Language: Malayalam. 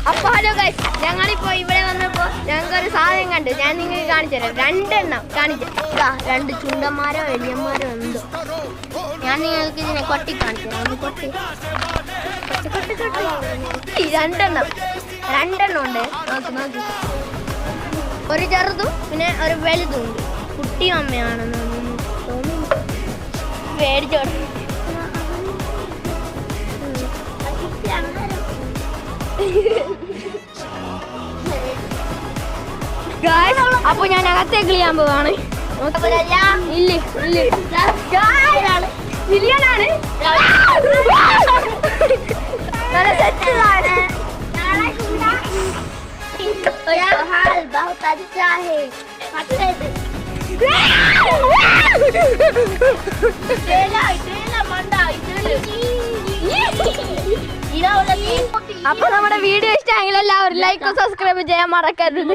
അപ്പൊ ഹലോ ഗൈസ്, ഞങ്ങളിപ്പോ ഇവിടെ വന്നപ്പോ ഞങ്ങൾക്കൊരു സാധനം കണ്ടു. ഞാൻ നിങ്ങൾക്ക് കാണിച്ചു തരാം. 2 എണ്ണം കാണിച്ചു. 2 ചുണ്ടന്മാരോ എലിയന്മാരോ എന്തോ. ഞാൻ നിങ്ങൾക്ക് ഇതിനെ കൊട്ടി കാണിച്ചു തരാം. ഒന്ന് കൊട്ടി 2 ഉണ്ട്. നോക്ക്. ഒരു ചെറുതും പിന്നെ ഒരു വലുതും ഉണ്ട്. കുട്ടിയും അമ്മയാണെന്ന് തോന്നുന്നു. മേടിച്ചോട് അപ്പൊ ഞാൻ അകത്തേക്ക് ചെയ്യാൻ പോവാണ്. വില്യനാണ്. അപ്പൊ നമ്മുടെ വീഡിയോ ഇഷ്ടമെങ്കിൽ എല്ലാവരും ലൈക്കും സബ്സ്ക്രൈബ് ചെയ്യാൻ മറക്കരുത്.